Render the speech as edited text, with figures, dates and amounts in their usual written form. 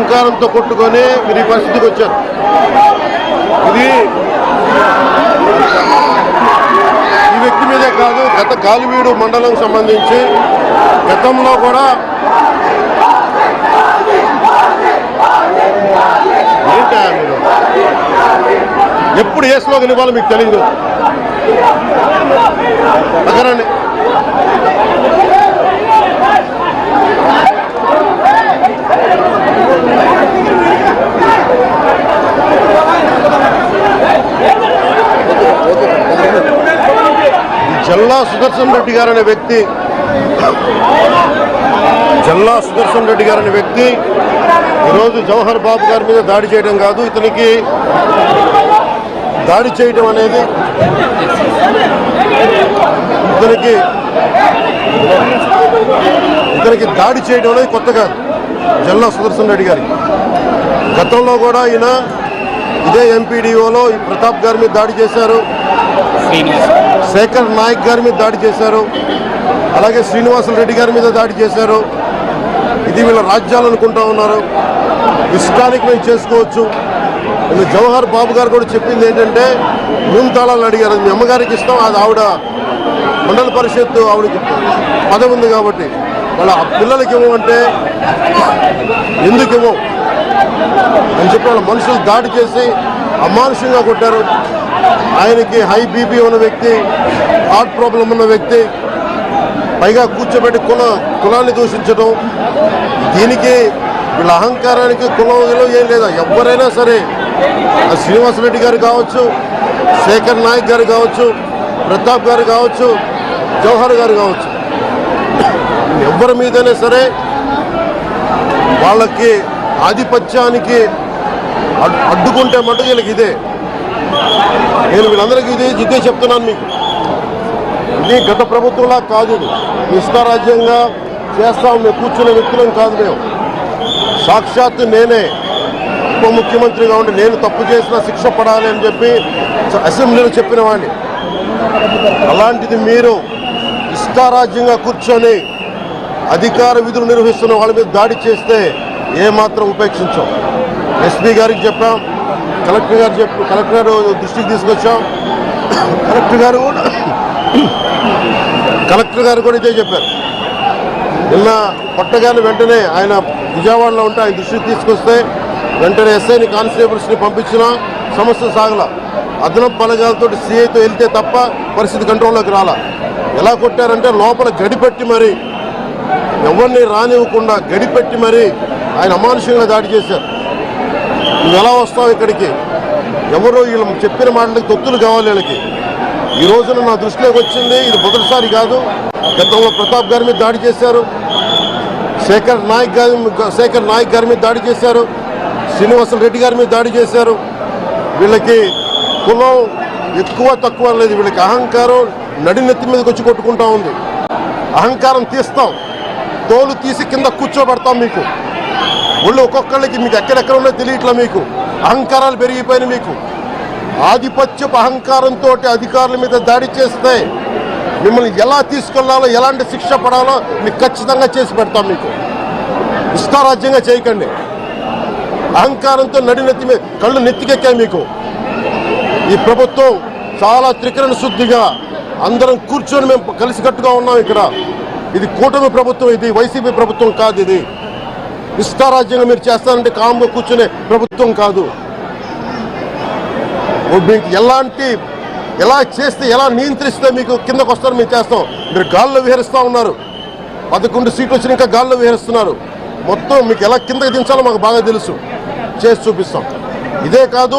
అహంకారంతో కొట్టుకొని మీరు ఈ పరిస్థితికి వచ్చారు. ఇది ఈ వ్యక్తి మీదే కాదు, గత గాలివీడు మండలం సంబంధించి గతంలో కూడా ఏంటా మీరు ఎప్పుడు ఏ స్లోగన్ ఇవ్వాలో మీకు తెలియదు. దగ్గరండి జల్లా సుదర్శన్ రెడ్డి గారు అనే వ్యక్తి ఈరోజు జవహర్ బాబు గారి మీద దాడి చేయడం కాదు, ఇతనికి దాడి చేయడం అనేది దాడి చేయడం అనేది కొత్త కాదు. జల్లా సుదర్శన్ రెడ్డి గారికి గతంలో కూడా ఈయన ఇదే ఎంపీడీఓలో ప్రతాప్ గారి మీద దాడి చేశారు, శేఖర్ నాయక్ గారి మీద దాడి చేశారు, అలాగే శ్రీనివాసులు రెడ్డి గారి మీద దాడి చేశారు. ఇది వీళ్ళ రాజ్యాలు అనుకుంటా ఉన్నారు. ఇష్టానికి మేము చేసుకోవచ్చు. జవహర్ బాబు గారు కూడా చెప్పింది ఏంటంటే మూడు తాళాలు అడిగారు, మీ అమ్మగారికి ఇస్తాం, అది ఆవిడ మండల పరిషత్తు ఆవిడకి పదవి ఉంది కాబట్టి వాళ్ళ పిల్లలకి ఇవ్వమంటే ఎందుకు ఇవ్వం అని చెప్పి వాళ్ళ మనుషులు దాడి చేసి అమానుషంగా కొట్టారు. ఆయనకి హై బీపీ ఉన్న వ్యక్తి, హార్ట్ ప్రాబ్లం ఉన్న వ్యక్తి, పైగా కూర్చోబెట్టి కులాన్ని దూషించడం. దీనికి వీళ్ళ అహంకారానికి కులంలో ఏం లేదా. ఎవరైనా సరే శ్రీనివాసరెడ్డి గారు కావచ్చు, శేఖర్ నాయక్ గారు కావచ్చు, ప్రతాప్ గారు కావచ్చు, జవహర్ గారు కావచ్చు, ఎవరి మీదైనా సరే వాళ్ళకి ఆధిపత్యానికి అడ్డుకుంటే మటుకు వీళ్ళకి ఇదే. నేను వీళ్ళందరికీ ఇదే చెప్తున్నాను మీకు. ఇది గత ప్రభుత్వంలా కాదు, ఇష్టారాజ్యంగా చేస్తాం మేము కూర్చునే వ్యక్తులం కాదు. మేము సాక్షాత్తు నేనే ఉప ముఖ్యమంత్రిగా ఉండి నేను తప్పు చేసిన శిక్ష పడాలి అని చెప్పి అసెంబ్లీలో చెప్పిన వాడిని. అలాంటిది మీరు ఇష్టారాజ్యంగా కూర్చొని అధికార విధులు నిర్వహిస్తున్న వాళ్ళ మీద దాడి చేస్తే ఏమాత్రం ఉపేక్షించాం. ఎస్పీ గారికి చెప్పాం, కలెక్టర్ గారు దృష్టికి తీసుకొచ్చాం. కలెక్టర్ గారు కూడా ఇదే చెప్పారు. నిన్న కొట్టగానే వెంటనే ఆయన విజయవాడలో ఉంటే ఆయన దృష్టికి తీసుకొస్తే వెంటనే ఎస్ఐని కానిస్టేబుల్స్ని పంపించిన సమస్య సాగల. అదనపు బలగాలతో సిఐతో వెళ్తే తప్ప పరిస్థితి కంట్రోల్లోకి రాలా. ఎలా కొట్టారంటే లోపల గడిపెట్టి మరి ఎవరిని రానివ్వకుండా గడిపెట్టి మరి ఆయన అమానుషంగా దాడి చేశారు. నువ్వు ఎలా వస్తావు ఇక్కడికి, ఎవరు వీళ్ళు చెప్పిన మాటలకి తొత్తులు కావాలి వీళ్ళకి. ఈ రోజున నా దృష్టిలోకి వచ్చింది, ఇది మొదటిసారి కాదు. గతంలో ప్రతాప్ గారి మీద దాడి చేశారు, శేఖర్ నాయక్ గారి మీద దాడి చేశారు, శ్రీనివాసులు రెడ్డి గారి మీద దాడి చేశారు. వీళ్ళకి కులం ఎక్కువ తక్కువ లేదు, వీళ్ళకి అహంకారం నడినెత్తి మీదకి వచ్చి కొట్టుకుంటా ఉంది. అహంకారం తీస్తాం, తోలు తీసి కింద కూర్చోబెడతాం. మీకు ఒళ్ళు ఒక్కొక్కళ్ళకి మీకు ఎక్కడెక్కడ ఉన్నో తెలియట్లా. మీకు అహంకారాలు పెరిగిపోయినాయి. మీకు ఆధిపత్యపు అహంకారంతో అధికారుల మీద దాడి చేస్తే మిమ్మల్ని ఎలా తీసుకెళ్లాలో, ఎలాంటి శిక్ష పడాలో మీకు ఖచ్చితంగా చేసి పెడతాం. మీకు ఇష్టారాజ్యంగా చేయకండి. అహంకారంతో నడినెత్తి మీద కళ్ళు నెత్తికెక్కాయి. మీకు ఈ ప్రభుత్వం చాలా త్రికరణ శుద్ధిగా అందరం కూర్చొని మేము కలిసికట్టుగా ఉన్నాం. ఇక్కడ ఇది కూటమి ప్రభుత్వం, ఇది వైసీపీ ప్రభుత్వం కాదు. ఇది ఇష్టారాజ్యంగా మీరు చేస్తారంటే కామ్గా కూర్చునే ప్రభుత్వం కాదు. మీకు ఎలా చేస్తే, ఎలా నియంత్రిస్తే మీకు కిందకు వస్తారో మేము చేస్తాం. మీరు గాల్లో విహరిస్తూ ఉన్నారు. 11 సీట్లు వచ్చిన ఇంకా గాల్లో విహరిస్తున్నారు. మొత్తం మీకు ఎలా కిందకి దించాలో మాకు బాగా తెలుసు, చేసి చూపిస్తాం. ఇదే కాదు.